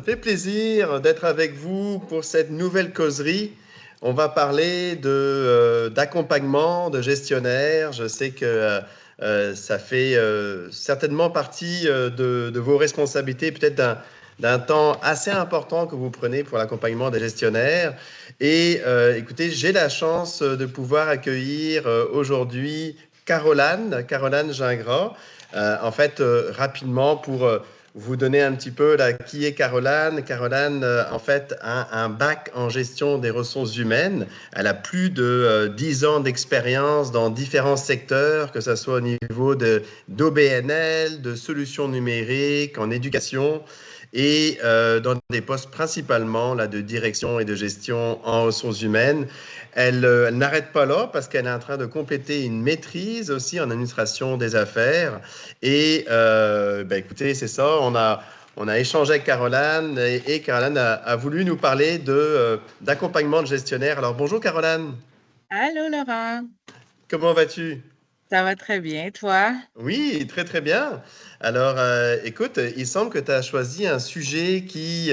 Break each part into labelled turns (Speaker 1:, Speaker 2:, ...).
Speaker 1: Ça me fait plaisir d'être avec vous pour cette nouvelle causerie. On va parler d'accompagnement de gestionnaires. Je sais que ça fait certainement partie de vos responsabilités, peut-être d'un temps assez important que vous prenez pour l'accompagnement des gestionnaires. Et écoutez, j'ai la chance de pouvoir accueillir aujourd'hui Caroline Gingras. Rapidement pour vous donner un petit peu là, qui est Caroline. Caroline, en fait, a un bac en gestion des ressources humaines. Elle a plus de 10 ans d'expérience dans différents secteurs, que ce soit au niveau d'OBNL, de solutions numériques, en éducation et dans des postes principalement là, de direction et de gestion en ressources humaines. Elle n'arrête pas là parce qu'elle est en train de compléter une maîtrise aussi en administration des affaires. Et écoutez, c'est ça, on a échangé avec Caroline et Caroline a voulu nous parler d'accompagnement de gestionnaire. Alors bonjour Caroline,
Speaker 2: Allô Laurent,
Speaker 1: comment vas-tu?
Speaker 2: ça va très bien, toi?
Speaker 1: Oui, très très bien. Alors, écoute, il semble que tu as choisi un sujet qui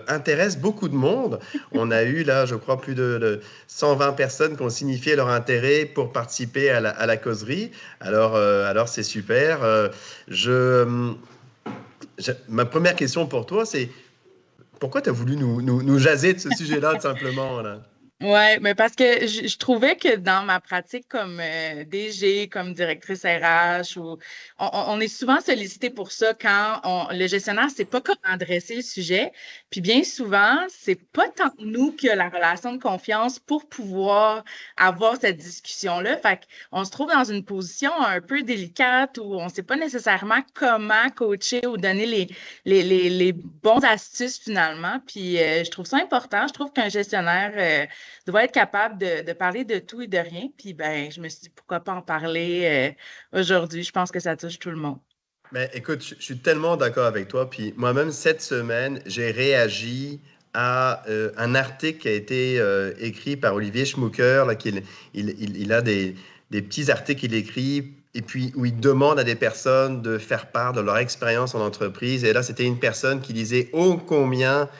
Speaker 1: intéresse beaucoup de monde. On a eu là, je crois, plus de 120 personnes qui ont signifié leur intérêt pour participer à la causerie. Alors c'est super. Je, Ma première question pour toi, c'est pourquoi tu as voulu nous jaser de ce sujet-là, tout simplement, là?
Speaker 2: Ouais, mais parce que je trouvais que dans ma pratique comme DG, comme directrice RH, on est souvent sollicité pour ça quand le gestionnaire ne sait pas comment adresser le sujet. Puis bien souvent, c'est pas tant nous qui a la relation de confiance pour pouvoir avoir cette discussion-là. Fait qu'on se trouve dans une position un peu délicate où on ne sait pas nécessairement comment coacher ou donner les bons astuces finalement. Puis je trouve ça important. Je trouve qu'un gestionnaire doit être capable de parler de tout et de rien. Puis ben, je me suis dit pourquoi pas en parler aujourd'hui. Je pense que ça touche tout le monde.
Speaker 1: Mais écoute, je suis tellement d'accord avec toi. Puis moi-même, cette semaine, j'ai réagi à un article qui a été écrit par Olivier Schmucker. Là, il a des petits articles qu'il écrit et puis où il demande à des personnes de faire part de leur expérience en entreprise. Et là, c'était une personne qui disait ô combien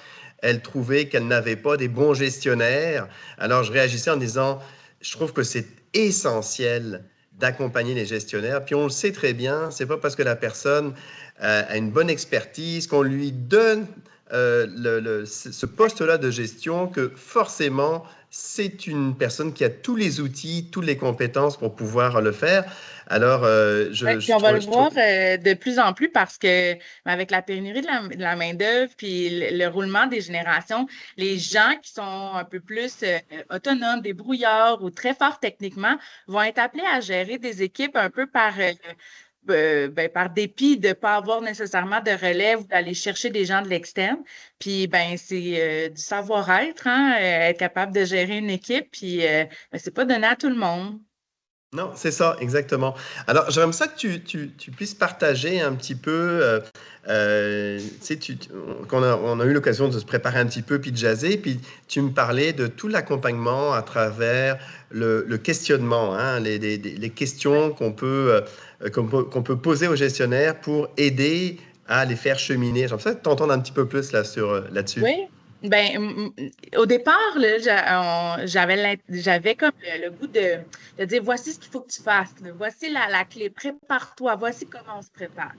Speaker 1: elle trouvait qu'elle n'avait pas des bons gestionnaires. Alors, je réagissais en disant, je trouve que c'est essentiel d'accompagner les gestionnaires. Puis on le sait très bien, c'est pas parce que la personne a une bonne expertise qu'on lui donne ce poste-là de gestion que forcément c'est une personne qui a tous les outils, toutes les compétences pour pouvoir le faire. Alors,
Speaker 2: Ouais, puis on va le voir de plus en plus parce que avec la pénurie de la main-d'œuvre puis le roulement des générations, les gens qui sont un peu plus autonomes, débrouillards ou très forts techniquement vont être appelés à gérer des équipes un peu par dépit de ne pas avoir nécessairement de relève ou d'aller chercher des gens de l'externe. Puis ben c'est du savoir-être, hein, être capable de gérer une équipe, puis ben, c'est pas donné à tout le monde.
Speaker 1: Non, c'est ça, exactement. Alors, j'aimerais ça que tu puisses partager un petit peu, tu sais, on a eu l'occasion de se préparer un petit peu, puis de jaser, puis tu me parlais de tout l'accompagnement à travers le questionnement, hein, les questions qu'on peut poser aux gestionnaires pour aider à les faire cheminer. J'aimerais ça t'entendre un petit peu plus là, là-dessus.
Speaker 2: Oui. Ben, au départ, là, j'avais comme le goût de dire voici ce qu'il faut que tu fasses, là. Voici la clé, prépare-toi, voici comment on se prépare.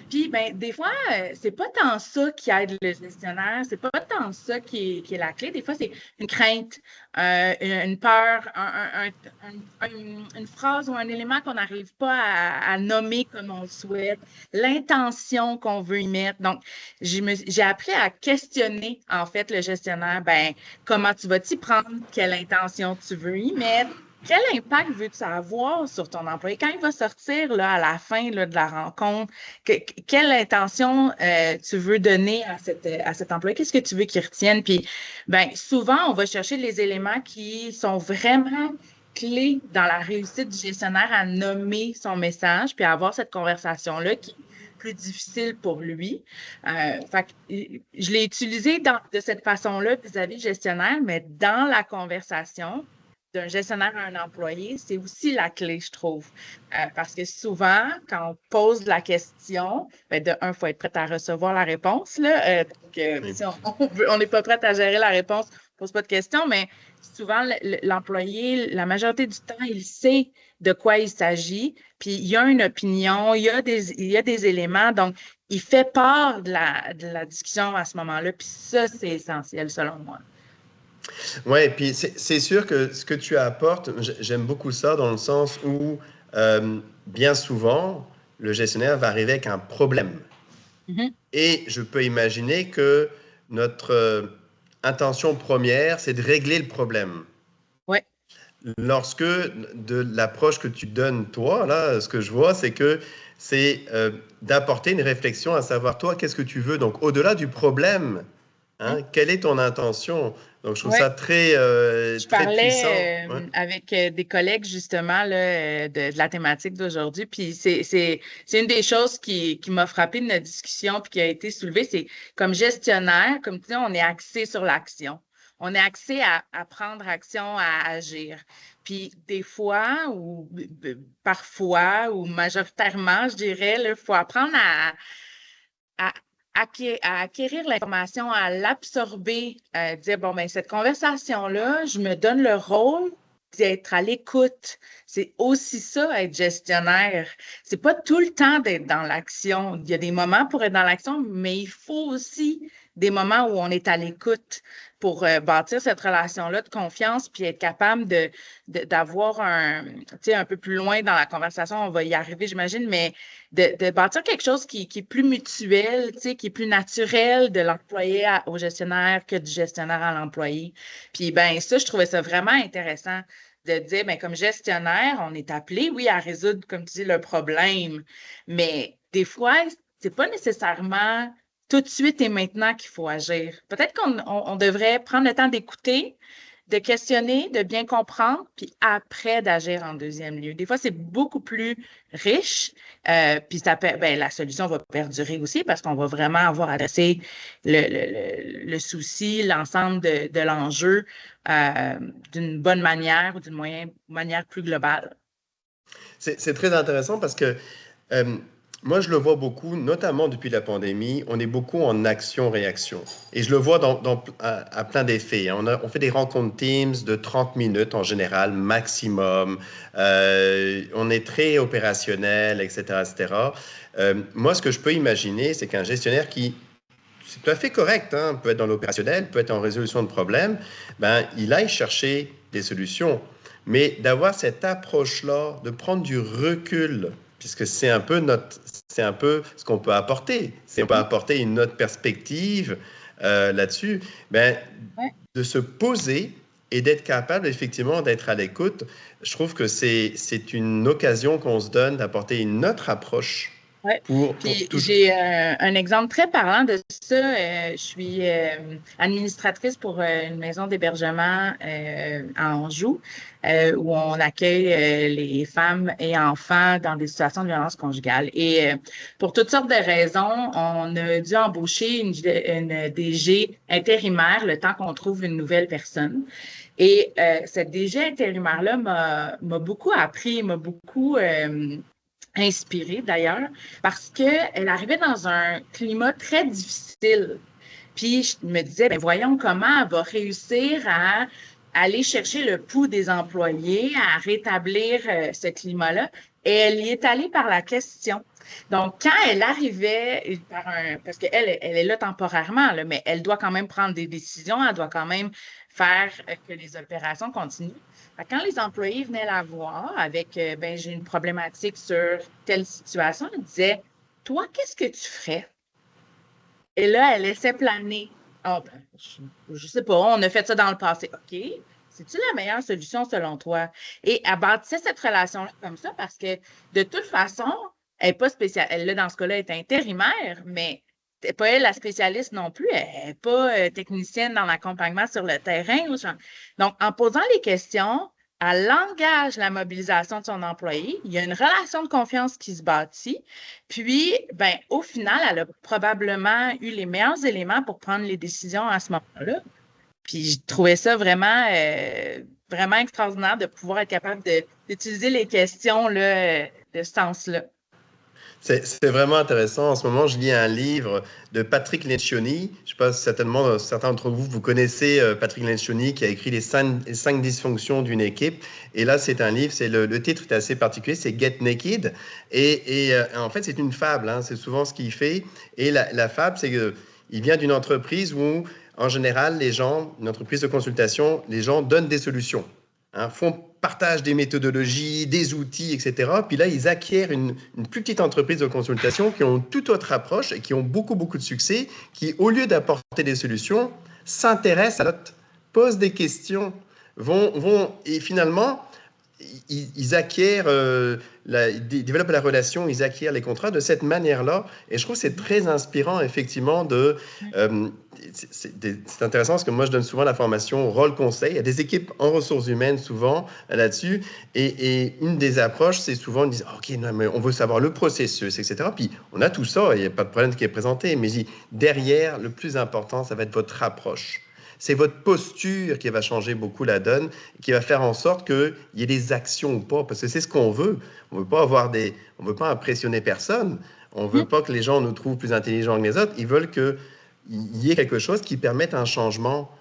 Speaker 2: Puis, ben, des fois, c'est pas tant ça qui aide le gestionnaire, c'est pas tant ça qui est la clé. Des fois, c'est une crainte, une peur, une phrase ou un élément qu'on n'arrive pas à nommer comme on le souhaite, l'intention qu'on veut y mettre. Donc, j'ai appris à questionner, en fait, le gestionnaire. Ben, comment tu vas t'y prendre? Quelle intention tu veux y mettre? Quel impact veux-tu avoir sur ton employé? Quand il va sortir là, à la fin là, de la rencontre, quelle intention tu veux donner à cet employé? Qu'est-ce que tu veux qu'il retienne? Puis, ben, souvent, on va chercher les éléments qui sont vraiment clés dans la réussite du gestionnaire à nommer son message, puis à avoir cette conversation-là qui est plus difficile pour lui. Je l'ai utilisé de cette façon-là vis-à-vis du gestionnaire, mais dans la conversation, d'un gestionnaire à un employé, c'est aussi la clé, je trouve. Parce que souvent, quand on pose la question, ben de un, il faut être prêt à recevoir la réponse. Là. Donc,
Speaker 1: Oui.
Speaker 2: si on n'est pas prêt à gérer la réponse, on ne pose pas de questions, mais souvent, l'employé, la majorité du temps, il sait de quoi il s'agit, puis il y a une opinion, il y a des éléments, donc il fait part de la discussion à ce moment-là, puis ça, c'est essentiel selon moi.
Speaker 1: Ouais, et puis c'est sûr que ce que tu apportes, j'aime beaucoup ça dans le sens où bien souvent, le gestionnaire va arriver avec un problème.
Speaker 2: Mhm.
Speaker 1: Et je peux imaginer que notre intention première, c'est de régler le problème.
Speaker 2: Oui,
Speaker 1: Lorsque de l'approche que tu donnes, toi, là, ce que je vois, c'est que c'est d'apporter une réflexion à savoir, toi, qu'est-ce que tu veux? Donc, au-delà du problème, hein, quelle est ton intention? Donc, je trouve
Speaker 2: oui.
Speaker 1: ça très,
Speaker 2: Je
Speaker 1: très puissant.
Speaker 2: parlais
Speaker 1: Ouais.
Speaker 2: avec des collègues justement là, de la thématique d'aujourd'hui, puis c'est une des choses qui m'a frappé de notre discussion puis qui a été soulevée, c'est comme gestionnaire, comme tu dis, on est axé sur l'action. On est axé à prendre action, à agir. Puis des fois, ou parfois, ou majoritairement, je dirais, il faut apprendre à, à acquérir l'information, à l'absorber, dire, bon, ben cette conversation-là, je me donne le rôle d'être à l'écoute. C'est aussi ça, être gestionnaire. C'est pas tout le temps d'être dans l'action. Il y a des moments pour être dans l'action, mais il faut aussi des moments où on est à l'écoute pour bâtir cette relation-là de confiance puis être capable d'avoir tu sais, un peu plus loin dans la conversation, on va y arriver, j'imagine, mais de bâtir quelque chose qui est plus mutuel, tu sais, qui est plus naturel de l'employé au gestionnaire que du gestionnaire à l'employé. Puis, ben ça, je trouvais ça vraiment intéressant de dire, ben comme gestionnaire, on est appelé, oui, à résoudre, comme tu dis, le problème, mais des fois, c'est pas nécessairement tout de suite et maintenant qu'il faut agir. Peut-être qu'on devrait prendre le temps d'écouter, de questionner, de bien comprendre, puis après d'agir en deuxième lieu. Des fois, c'est beaucoup plus riche, puis ben, la solution va perdurer aussi parce qu'on va vraiment avoir adressé le souci, l'ensemble de l'enjeu euh, d'une bonne manière ou d'une manière plus globale.
Speaker 1: C'est très intéressant parce que euh, moi, je le vois beaucoup, notamment depuis la pandémie, on est beaucoup en action-réaction. Et je le vois à plein d'effets, hein. On fait des rencontres Teams de 30 minutes en général, maximum. On est très opérationnel, etc., etc. Moi, ce que je peux imaginer, c'est qu'un gestionnaire qui, c'est tout à fait correct, hein, peut être dans l'opérationnel, peut être en résolution de problèmes, ben, il aille chercher des solutions. Mais d'avoir cette approche-là, de prendre du recul, puisque c'est un peu ce qu'on peut apporter. C'est on peut apporter une autre perspective là-dessus. Ben,
Speaker 2: Ouais.
Speaker 1: de se poser et d'être capable effectivement d'être à l'écoute, je trouve que c'est une occasion qu'on se donne d'apporter une autre approche
Speaker 2: Oui.
Speaker 1: pour
Speaker 2: Puis
Speaker 1: toujours.
Speaker 2: j'ai un exemple très parlant de ça. Je suis administratrice pour une maison d'hébergement à Anjou, où on accueille les femmes et enfants dans des situations de violence conjugale. Et pour toutes sortes de raisons, on a dû embaucher une DG intérimaire le temps qu'on trouve une nouvelle personne. Et cette DG intérimaire-là m'a beaucoup appris, m'a beaucoup inspirée d'ailleurs, parce qu'elle arrivait dans un climat très difficile. Puis je me disais, ben voyons comment elle va réussir à aller chercher le pouls des employés, à rétablir ce climat-là. Et elle y est allée par la question. Donc, quand elle arrivait parce elle est là temporairement, là, mais elle doit quand même prendre des décisions, elle doit quand même faire que les opérations continuent. Quand les employés venaient la voir avec, ben, j'ai une problématique sur telle situation, elle disait, toi, qu'est-ce que tu ferais? Et là, elle laissait planer. Ah, ben, je sais pas, on a fait ça dans le passé. OK. C'est-tu la meilleure solution selon toi? Et elle bâtissait cette relation-là comme ça parce que de toute façon, elle n'est pas spéciale. Elle, là, dans ce cas-là, est intérimaire, mais c'est pas elle la spécialiste non plus. Elle n'est pas technicienne dans l'accompagnement sur le terrain. Donc, en posant les questions, elle engage la mobilisation de son employé. Il y a une relation de confiance qui se bâtit. Puis, ben, au final, elle a probablement eu les meilleurs éléments pour prendre les décisions à ce moment-là. Puis, je trouvais ça vraiment vraiment extraordinaire de pouvoir être capable d'utiliser les questions là, de ce sens-là.
Speaker 1: C'est vraiment intéressant. En ce moment, je lis un livre de Patrick Lencioni. Je ne sais pas, certainement, certains d'entre vous, vous connaissez Patrick Lencioni qui a écrit les cinq dysfonctions d'une équipe. Et là, c'est un livre, le titre est assez particulier, c'est Get Naked. Et en fait, c'est une fable, hein, c'est souvent ce qu'il fait. Et la fable, c'est qu'il vient d'une entreprise où, en général, une entreprise de consultation, les gens donnent des solutions. Hein, partagent des méthodologies, des outils, etc. Puis là, ils acquièrent une plus petite entreprise de consultation qui ont une toute autre approche et qui ont beaucoup, beaucoup de succès, qui, au lieu d'apporter des solutions, s'intéressent à l'autre, posent des questions, et finalement, ils acquièrent, ils développent la relation, ils acquièrent les contrats de cette manière-là. Et je trouve que c'est très inspirant, effectivement, c'est intéressant parce que moi, je donne souvent la formation rôle conseil. Il y a des équipes en ressources humaines, souvent, là-dessus. Et une des approches, c'est souvent, ils disent, OK, non, mais on veut savoir le processus, etc. Puis, on a tout ça, il n'y a pas de problème qui est présenté. Mais derrière, le plus important, ça va être votre approche. C'est votre posture qui va changer beaucoup la donne, qui va faire en sorte qu'il y ait des actions ou pas, parce que c'est ce qu'on veut. On ne veut pas impressionner personne. On ne veut pas que les gens nous trouvent plus intelligents que les autres. Ils veulent qu'il y ait quelque chose qui permette un changement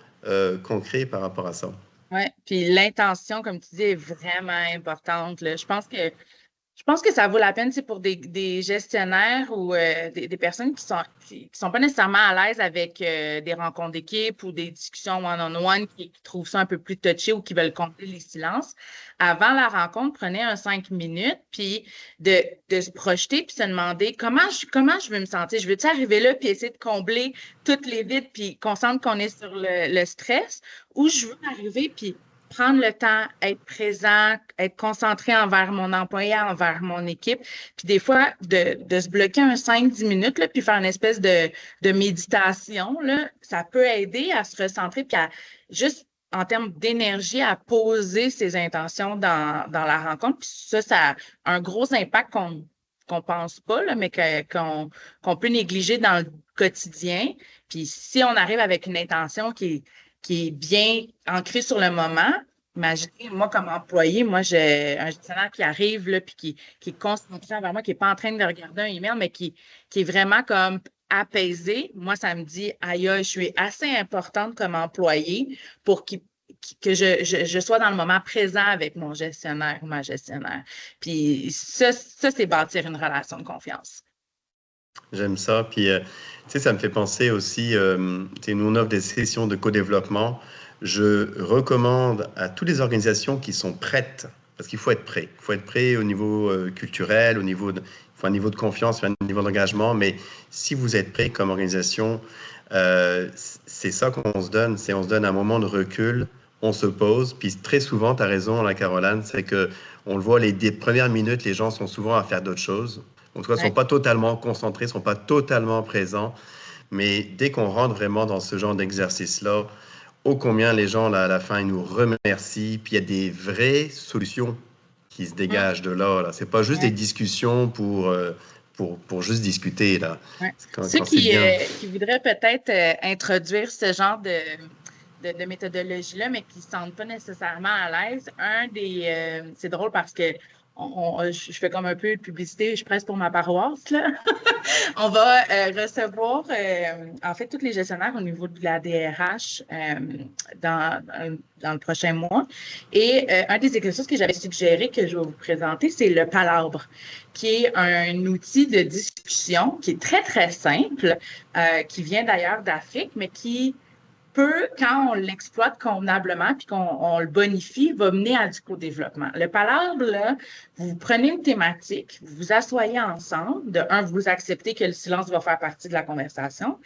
Speaker 1: concret par rapport à ça.
Speaker 2: Oui, puis l'intention, comme tu dis, est vraiment importante, là. Je pense que ça vaut la peine, c'est pour des gestionnaires ou des personnes qui sont pas nécessairement à l'aise avec des rencontres d'équipe ou des discussions one-on-one qui trouvent ça un peu plus touché ou qui veulent combler les silences. Avant la rencontre, prenez un 5 minutes, puis de se projeter, puis se demander comment je veux me sentir. Je veux-tu arriver là, puis essayer de combler toutes les vides, puis concentre qu'on est sur le stress, ou je veux arriver, puis prendre le temps, être présent, être concentré envers mon employé, envers mon équipe. Puis des fois, de se bloquer un 5-10 minutes, là, puis faire une espèce de méditation, là, ça peut aider à se recentrer, puis à juste en termes d'énergie, à poser ses intentions dans la rencontre. Puis ça a un gros impact qu'on pense pas, là, mais qu'on peut négliger dans le quotidien. Puis si on arrive avec une intention qui est bien ancré sur le moment. Imaginez, moi, comme employé, moi, j'ai un gestionnaire qui arrive, là, puis qui est concentré envers moi, qui n'est pas en train de regarder un email, mais qui est vraiment comme apaisé. Moi, ça me dit, aïe, je suis assez importante comme employé pour que je sois dans le moment présent avec mon gestionnaire ou ma gestionnaire. Puis ça c'est bâtir une relation de confiance.
Speaker 1: J'aime ça. Puis, tu sais, ça me fait penser aussi, nous, on offre des sessions de co-développement. Je recommande à toutes les organisations qui sont prêtes, parce qu'il faut être prêt. Il faut être prêt au niveau culturel, il faut un niveau de confiance, un niveau d'engagement. Mais si vous êtes prêt comme organisation, c'est ça qu'on se donne. On se donne un moment de recul, on se pose. Puis très souvent, tu as raison, la Caroline, c'est qu'on le voit, les premières minutes, les gens sont souvent à faire d'autres choses. En tout cas, ils ne sont pas totalement concentrés, ne sont pas totalement présents. Mais dès qu'on rentre vraiment dans ce genre d'exercice-là, ô combien les gens, là, à la fin, ils nous remercient. Puis il y a des vraies solutions qui se dégagent de là. Ce n'est pas juste des discussions pour juste discuter. Là.
Speaker 2: Ceux qui voudraient peut-être introduire ce genre de méthodologie-là, mais qui ne se sentent pas nécessairement à l'aise, c'est drôle parce que je fais comme un peu de publicité, je presse pour ma paroisse, là. On va recevoir, en fait, tous les gestionnaires au niveau de la DRH dans le prochain mois. Et un des exercices que j'avais suggéré que je vais vous présenter, c'est le palabre, qui est un outil de discussion qui est très, très simple, qui vient d'ailleurs d'Afrique, mais qui peut, quand on l'exploite convenablement puis qu'on le bonifie, va mener à du co-développement. Le palabre, là, vous prenez une thématique, vous vous asseyez ensemble. De un, vous acceptez que le silence va faire partie de la conversation,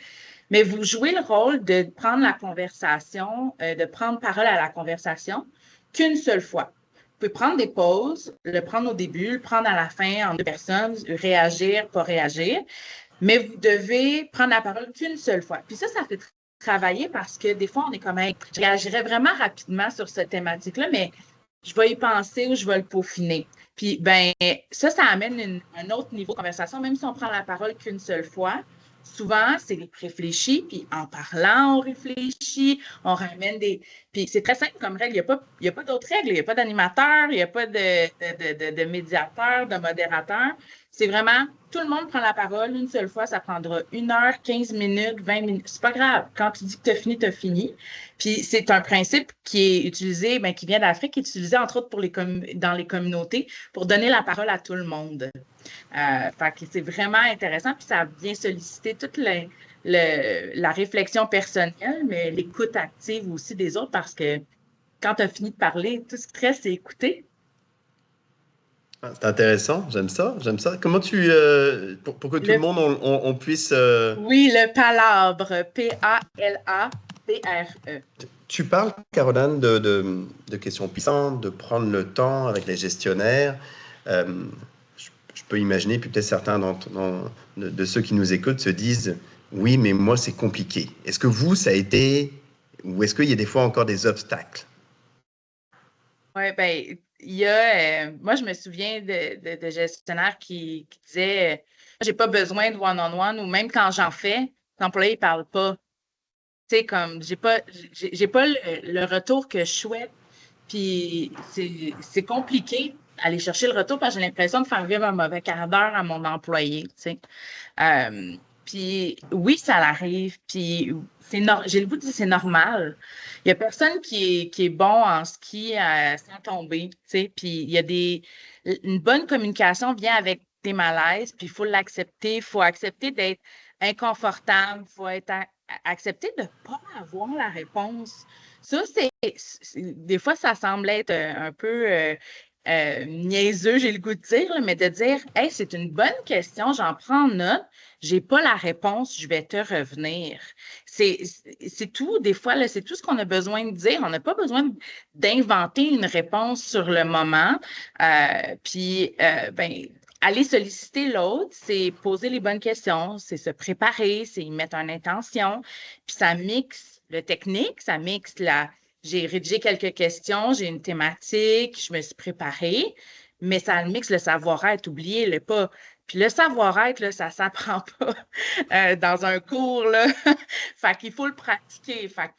Speaker 2: mais vous jouez le rôle de prendre la conversation, de prendre parole à la conversation qu'une seule fois. Vous pouvez prendre des pauses, le prendre au début, le prendre à la fin en 2 personnes, réagir, pas réagir, mais vous devez prendre la parole qu'une seule fois. Puis ça fait travailler parce que des fois, on est comme, je réagirais vraiment rapidement sur cette thématique-là, mais je vais y penser ou je vais le peaufiner. Puis, ça amène un autre niveau de conversation, même si on prend la parole qu'une seule fois. souvent, c'est réfléchi, puis en parlant, on réfléchit, on ramène des... Puis c'est très simple comme règle, il y a pas d'autres règles, il n'y a pas d'animateur, il n'y a pas de médiateur, de modérateur. C'est vraiment, tout le monde prend la parole une seule fois, ça prendra 1 heure, 15 minutes, 20 minutes. C'est pas grave, quand tu dis que tu as fini, tu as fini. Puis c'est un principe qui est utilisé, qui vient d'Afrique, qui est utilisé entre autres dans les communautés pour donner la parole à tout le monde. Fait que c'est vraiment intéressant, puis ça vient solliciter toute la réflexion personnelle, mais l'écoute active aussi des autres, parce que quand tu as fini de parler, tout ce qui te reste, c'est écouter.
Speaker 1: C'est intéressant, j'aime ça, j'aime ça. Comment pour que tout le
Speaker 2: Le,
Speaker 1: monde on puisse...
Speaker 2: oui, le palabre, Palabre.
Speaker 1: Tu parles, Caroline, de questions puissantes, de prendre le temps avec les gestionnaires. Je peux imaginer, puis peut-être certains de ceux qui nous écoutent se disent, oui, mais moi, c'est compliqué. Est-ce que vous, ça a été, ou est-ce qu'il y a des fois encore des obstacles?
Speaker 2: Oui, bien, il y a, moi, je me souviens de gestionnaires qui disaient, j'ai pas besoin de one-on-one, ou même quand j'en fais, l'employé ne parle pas. Tu sais, comme, j'ai pas le retour que je souhaite. Puis c'est compliqué d'aller chercher le retour parce que j'ai l'impression de faire vivre un mauvais quart d'heure à mon employé, tu sais. Puis oui, ça arrive. Puis j'ai le goût de dire c'est normal. Il y a personne qui est bon en ski sans tomber, tu sais. Puis une bonne communication vient avec des malaises, puis il faut l'accepter. Il faut accepter d'être inconfortable. Il faut accepter de ne pas avoir la réponse. Ça, des fois, ça semble être un peu niaiseux, j'ai le goût de dire, là, mais de dire, hey, c'est une bonne question, j'en prends note, j'ai pas la réponse, je vais te revenir. C'est tout, des fois, là, c'est tout ce qu'on a besoin de dire. On n'a pas besoin d'inventer une réponse sur le moment. Ben, aller solliciter l'autre, c'est poser les bonnes questions, c'est se préparer, c'est y mettre une intention, puis ça mixe le technique, ça mixe j'ai rédigé quelques questions, j'ai une thématique, je me suis préparée, mais ça mixe le savoir-être, oubliez-le pas. Puis le savoir-être, là, ça ne s'apprend pas dans un cours, là. Fait qu'il faut le pratiquer. Fait qu'il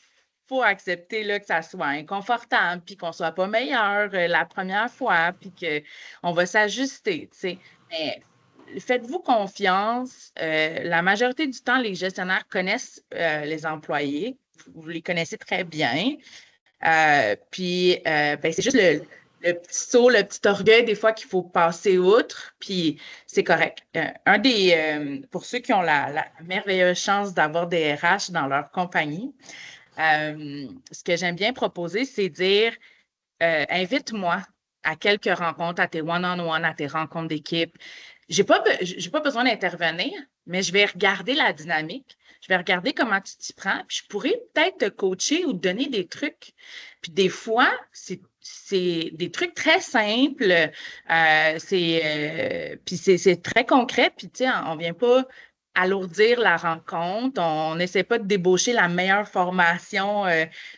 Speaker 2: faut accepter là, que ça soit inconfortable, puis qu'on ne soit pas meilleur la première fois, puis qu'on va s'ajuster, tu sais. Mais faites-vous confiance. La majorité du temps, les gestionnaires connaissent les employés. Vous les connaissez très bien. Ben, c'est juste le petit saut, le petit orgueil des fois qu'il faut passer outre, puis c'est correct. Pour ceux qui ont la merveilleuse chance d'avoir des RH dans leur compagnie, ce que j'aime bien proposer, c'est dire invite-moi à quelques rencontres, à tes one-on-one, à tes rencontres d'équipe. J'ai pas besoin d'intervenir, mais je vais regarder la dynamique. Je vais regarder comment tu t'y prends. Puis je pourrais peut-être te coacher ou te donner des trucs. Puis des fois, c'est des trucs très simples. Puis c'est très concret. Puis tu sais, on vient pas alourdir la rencontre. On n'essaie pas de débaucher la meilleure formation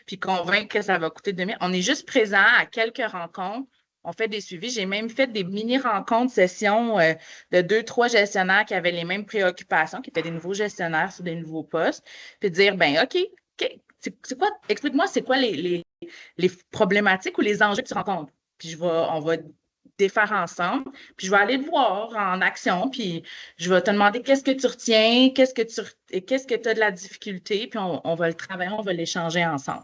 Speaker 2: puis convaincre que ça va coûter 2000. On est juste présent à quelques rencontres. On fait des suivis. J'ai même fait des mini-rencontres, sessions de 2, 3 gestionnaires qui avaient les mêmes préoccupations, qui étaient des nouveaux gestionnaires sur des nouveaux postes, puis dire, ben OK, c'est quoi, explique-moi, c'est quoi les problématiques ou les enjeux que tu rencontres. Puis on va défaire ensemble, puis je vais aller te voir en action, puis je vais te demander qu'est-ce que tu retiens, qu'est-ce que tu as de la difficulté, puis on va le travailler, on va l'échanger ensemble.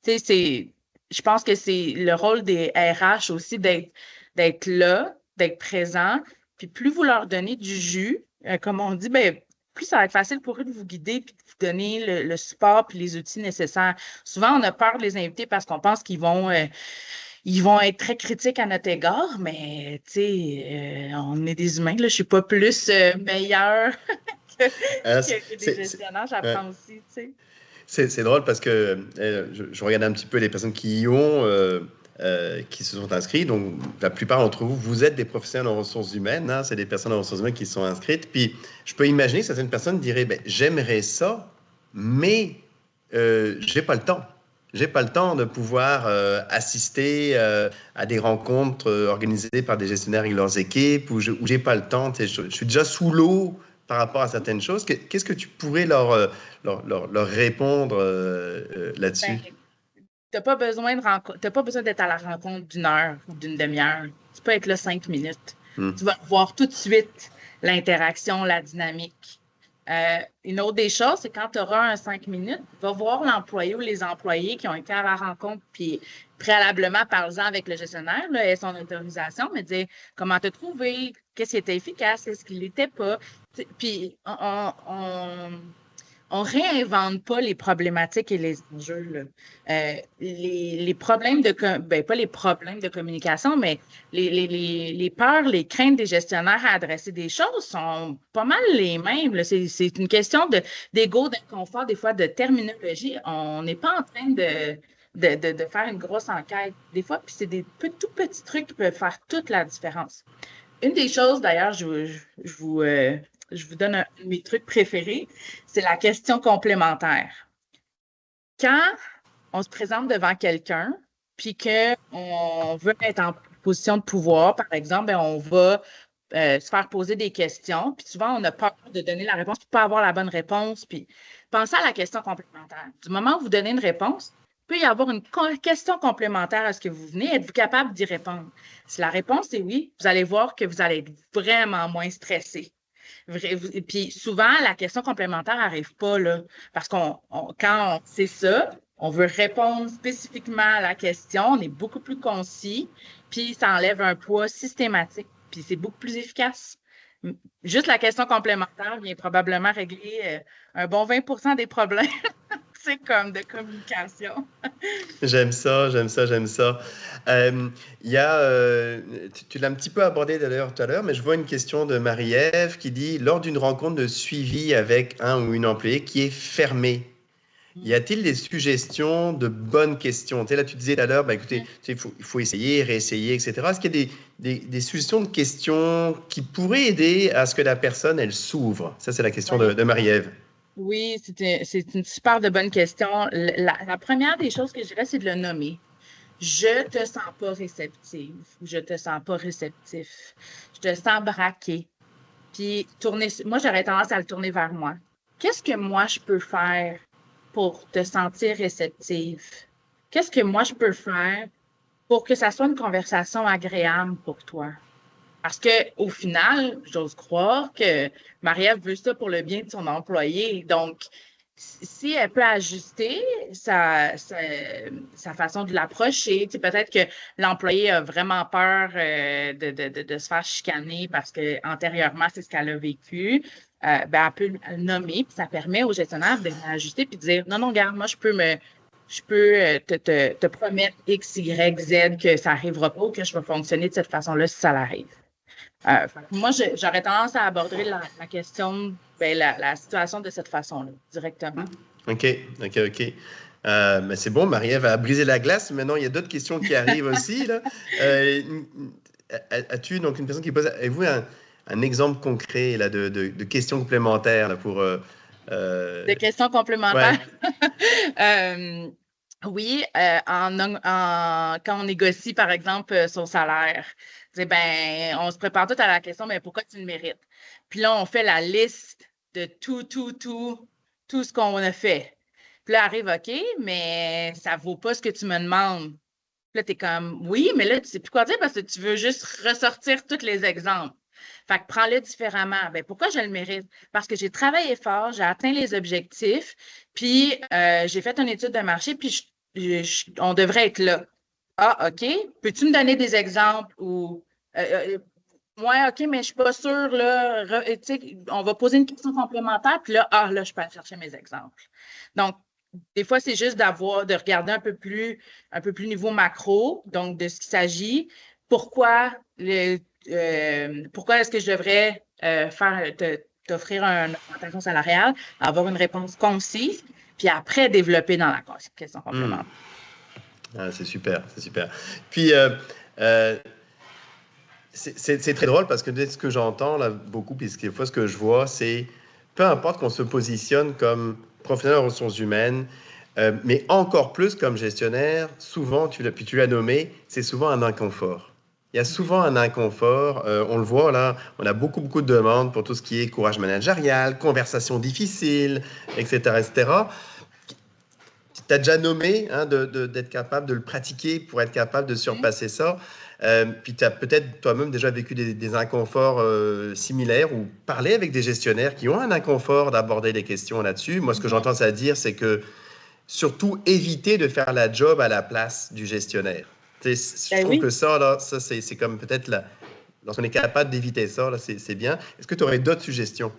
Speaker 2: Tu sais, je pense que c'est le rôle des RH aussi d'être là, d'être présent, puis plus vous leur donnez du jus, comme on dit, ben, plus ça va être facile pour eux de vous guider puis de vous donner le support puis les outils nécessaires. Souvent, on a peur de les inviter parce qu'on pense ils vont être très critiques à notre égard, mais tu sais, on est des humains, là, je ne suis pas plus meilleure que des gestionnaires, j'apprends aussi, tu sais.
Speaker 1: C'est drôle parce que je regarde un petit peu les personnes qui y ont, qui se sont inscrites. Donc, la plupart d'entre vous, vous êtes des professionnels en ressources humaines. Hein, c'est des personnes en ressources humaines qui sont inscrites. Puis, je peux imaginer que certaines personnes diraient, ben, j'aimerais ça, mais j'ai pas le temps. J'ai pas le temps de pouvoir assister à des rencontres organisées par des gestionnaires et leurs équipes, ou j'ai pas le temps. Je suis déjà sous l'eau par rapport à certaines choses. Qu'est-ce que tu pourrais leur répondre là-dessus?
Speaker 2: Ben, t'as pas besoin d'être à la rencontre d'une heure ou d'une demi-heure. Tu peux être là 5 minutes.
Speaker 1: Hmm.
Speaker 2: Tu vas voir tout de suite l'interaction, la dynamique. Une autre des choses, c'est quand tu auras un 5 minutes, va voir l'employé ou les employés qui ont été à la rencontre, puis préalablement, parle-en avec le gestionnaire là, et son autorisation, mais dire comment tu as trouvé, qu'est-ce qui était efficace, qu'est-ce qui ne l'était pas. Puis on réinvente pas les problématiques et les enjeux. Là. Les problèmes pas les problèmes de communication, mais les peurs, les craintes des gestionnaires à adresser des choses sont pas mal les mêmes. Là. C'est une question d'ego, d'inconfort, des fois de terminologie. On n'est pas en train de faire une grosse enquête. Des fois, puis c'est des tout petits trucs qui peuvent faire toute la différence. Une des choses, d'ailleurs, je vous donne un de mes trucs préférés, c'est la question complémentaire. Quand on se présente devant quelqu'un, puis qu'on veut être en position de pouvoir, par exemple, ben, on va se faire poser des questions, puis souvent, on a peur de donner la réponse, puis pas avoir la bonne réponse, puis pensez à la question complémentaire. Du moment où vous donnez une réponse, il peut y avoir une question complémentaire à ce que vous venez. Êtes-vous capable d'y répondre? Si la réponse est oui, vous allez voir que vous allez être vraiment moins stressé. Puis souvent, la question complémentaire n'arrive pas là, parce quand on sait ça, on veut répondre spécifiquement à la question, on est beaucoup plus concis, puis ça enlève un poids systématique, puis c'est beaucoup plus efficace. Juste la question complémentaire vient probablement régler un bon 20% des problèmes, c'est comme de communication.
Speaker 1: J'aime ça, j'aime ça, j'aime ça. Il y a, tu l'as un petit peu abordé d'ailleurs tout à l'heure, mais je vois une question de Marie-Ève qui dit, lors d'une rencontre de suivi avec un ou une employée qui est fermée, y a-t-il des suggestions de bonnes questions? Tu sais, là, tu disais tout à l'heure, bah, écoutez, tu sais, il faut essayer, réessayer, etc. Est-ce qu'il y a des suggestions de questions qui pourraient aider à ce que la personne, elle s'ouvre? Ça, c'est la question
Speaker 2: Oui.
Speaker 1: de Marie-Ève.
Speaker 2: Oui, c'est une super de bonne question. La première des choses que je dirais, c'est de le nommer. Je te sens pas réceptive ou je te sens pas réceptif. Je te sens braqué. Puis moi, j'aurais tendance à le tourner vers moi. Qu'est-ce que moi je peux faire pour te sentir réceptive? Qu'est-ce que moi je peux faire pour que ça soit une conversation agréable pour toi? Parce qu'au final, j'ose croire que Marie-Ève veut ça pour le bien de son employé. Donc, si elle peut ajuster sa façon de l'approcher, peut-être que l'employé a vraiment peur de se faire chicaner parce qu'antérieurement, c'est ce qu'elle a vécu, ben, elle peut le nommer, puis ça permet au gestionnaire de l'ajuster puis de dire non, non, regarde, moi, je peux te promettre X, Y, Z que ça n'arrivera pas ou que je vais fonctionner de cette façon-là si ça l'arrive. Moi, j'aurais tendance à aborder la question, ben, la situation de cette façon-là, directement.
Speaker 1: OK, OK, OK. Mais c'est bon, Marie-Ève a brisé la glace. Maintenant, il y a d'autres questions qui arrivent aussi. Là. As-tu donc une personne qui pose... Avez-vous un exemple concret là, de questions complémentaires là, pour...
Speaker 2: De questions complémentaires?
Speaker 1: Ouais.
Speaker 2: Oui, quand on négocie, par exemple, son salaire, ben, on se prépare tout à la question, mais pourquoi tu le mérites? Puis là, on fait la liste de tout ce qu'on a fait. Puis là, arrive, OK, mais ça ne vaut pas ce que tu me demandes. Puis là, tu es comme, oui, mais là, tu ne sais plus quoi dire parce que tu veux juste ressortir tous les exemples. Fait que prends-le différemment. Ben, pourquoi je le mérite? Parce que j'ai travaillé fort, j'ai atteint les objectifs, puis j'ai fait une étude de marché, puis on devrait être là. Ah, OK. Peux-tu me donner des exemples où ouais, OK, mais je ne suis pas sûre, là. On va poser une question complémentaire, puis là, je peux aller chercher mes exemples. Donc, des fois, c'est juste de regarder un peu plus niveau macro, donc de ce qu'il s'agit. Pourquoi est-ce que je devrais t'offrir une augmentation salariale, avoir une réponse concise, puis après développer dans la question complémentaire.
Speaker 1: Ah, c'est super, c'est super. Puis, c'est très drôle parce que dès ce que j'entends là beaucoup, puis des fois ce que je vois, c'est peu importe qu'on se positionne comme professionnel en ressources humaines, mais encore plus comme gestionnaire, souvent, puis tu l'as nommé, c'est souvent un inconfort. il y a souvent un inconfort. On le voit là, on a beaucoup de demandes pour tout ce qui est courage managérial, conversation difficile, etc., etc. Tu as déjà nommé hein, d'être capable de le pratiquer pour être capable de surpasser ça. Puis tu as peut-être toi-même déjà vécu des inconforts similaires ou parlé avec des gestionnaires qui ont un inconfort d'aborder des questions là-dessus. Moi, ce que j'entends ça dire, c'est que surtout éviter de faire la job à la place du gestionnaire. Je trouve que ça, là, ça c'est comme peut-être lorsqu'on est capable d'éviter ça, là, c'est bien. Est-ce que tu aurais d'autres suggestions?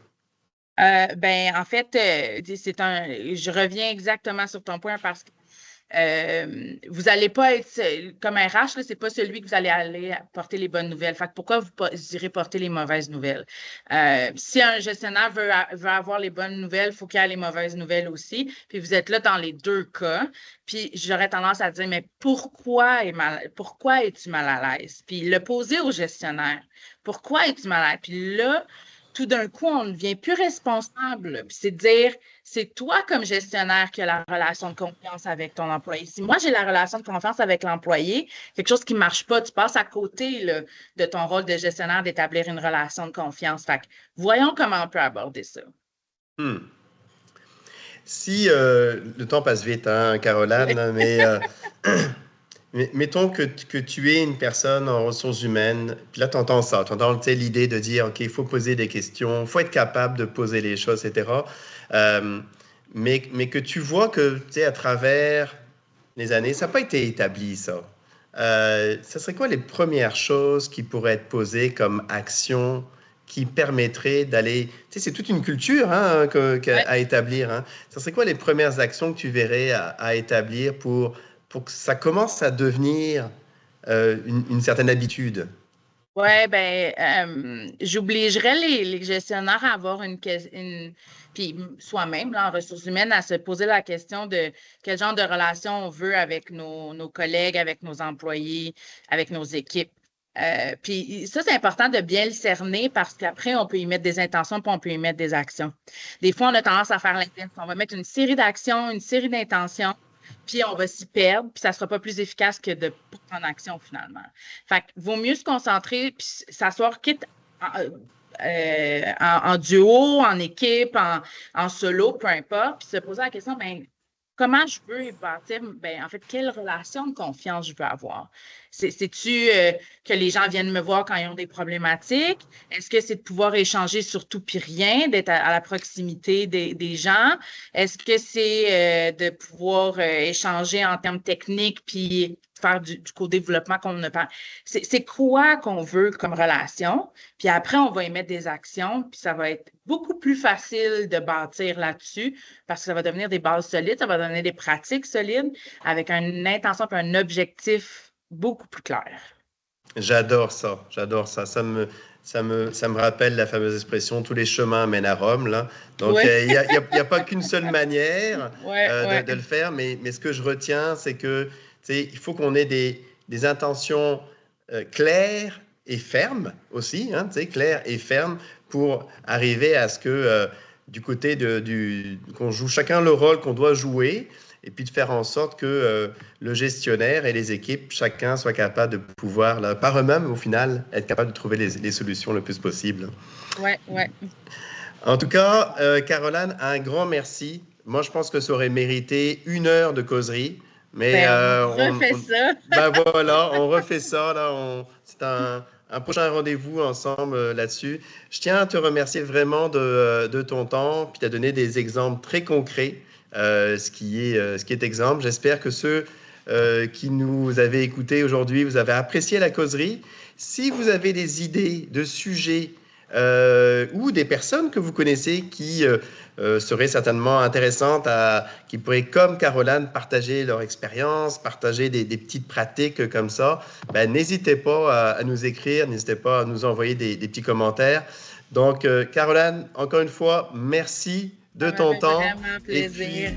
Speaker 2: En fait, je reviens exactement sur ton point parce que vous n'allez pas être comme un RH, ce n'est pas celui que vous allez aller porter les bonnes nouvelles. Fait que pourquoi vous irez porter les mauvaises nouvelles? Si un gestionnaire veut avoir les bonnes nouvelles, il faut qu'il y ait les mauvaises nouvelles aussi. Puis vous êtes là dans les deux cas. Puis j'aurais tendance à dire, mais pourquoi es-tu mal à l'aise? Puis le poser au gestionnaire. Pourquoi es-tu mal à l'aise? Puis là, tout d'un coup, on ne devient plus responsable. Puis c'est de dire, c'est toi comme gestionnaire qui as la relation de confiance avec ton employé. Si moi, j'ai la relation de confiance avec l'employé, quelque chose qui ne marche pas, tu passes à côté là, de ton rôle de gestionnaire d'établir une relation de confiance. Fait que, voyons comment on peut aborder ça.
Speaker 1: Si le temps passe vite, hein, Caroline, mais mettons que tu es une personne en ressources humaines, puis là, tu entends ça, tu entends l'idée de dire, OK, il faut poser des questions, il faut être capable de poser les choses, etc. Mais que tu vois que, à travers les années, ça n'a pas été établi, ça. Ça serait quoi les premières choses qui pourraient être posées comme action qui permettraient d'aller... c'est toute une culture hein, à établir. Hein. Ça serait quoi les premières actions que tu verrais à établir pour que ça commence à devenir une certaine habitude?
Speaker 2: Oui, j'obligerais les gestionnaires à avoir puis soi-même, là, en ressources humaines, à se poser la question de quel genre de relation on veut avec nos collègues, avec nos employés, avec nos équipes. Puis ça, c'est important de bien le cerner parce qu'après, on peut y mettre des intentions puis on peut y mettre des actions. Des fois, on a tendance à faire l'inverse. On va mettre une série d'actions, une série d'intentions, puis on va s'y perdre, puis ça ne sera pas plus efficace que de prendre en action finalement. Fait qu'il vaut mieux se concentrer puis s'asseoir quitte en duo, en équipe, en solo, peu importe, puis se poser la question, comment je veux bâtir, en fait, quelle relation de confiance je veux avoir? C'est-tu que les gens viennent me voir quand ils ont des problématiques? Est-ce que c'est de pouvoir échanger sur tout puis rien, d'être à la proximité des gens? Est-ce que c'est de pouvoir échanger en termes techniques puis faire du co-développement qu'on a parlé? C'est quoi qu'on veut comme relation? Puis après, on va y mettre des actions, puis ça va être beaucoup plus facile de bâtir là-dessus parce que ça va devenir des bases solides, ça va devenir des pratiques solides avec une intention et un objectif beaucoup plus clair.
Speaker 1: J'adore ça, j'adore ça. Ça me rappelle la fameuse expression « tous les chemins mènent à Rome ». Là. Donc, il n'y a pas qu'une seule manière de le faire, mais ce que je retiens, c'est que il faut qu'on ait des intentions claires et fermes aussi, hein, claires et fermes pour arriver à ce que du côté qu'on joue chacun le rôle qu'on doit jouer, et puis de faire en sorte que le gestionnaire et les équipes, chacun soit capable de pouvoir, là, par eux-mêmes, au final, être capable de trouver les solutions le plus possible.
Speaker 2: Oui.
Speaker 1: En tout cas, Caroline, un grand merci. Moi, je pense que ça aurait mérité 1 heure de causerie. Mais
Speaker 2: on refait ça.
Speaker 1: Voilà, on refait ça. Là, c'est un prochain rendez-vous ensemble là-dessus. Je tiens à te remercier vraiment de ton temps, puis tu as donné des exemples très concrets. Ce qui est exemple. J'espère que ceux qui nous avaient écoutés aujourd'hui, vous avez apprécié la causerie. Si vous avez des idées de sujets ou des personnes que vous connaissez qui seraient certainement intéressantes, qui pourraient, comme Caroline, partager leur expérience, partager des petites pratiques comme ça, n'hésitez pas à nous écrire, n'hésitez pas à nous envoyer des petits commentaires. Donc, Caroline, encore une fois, merci de ton temps.
Speaker 2: Vraiment plaisir.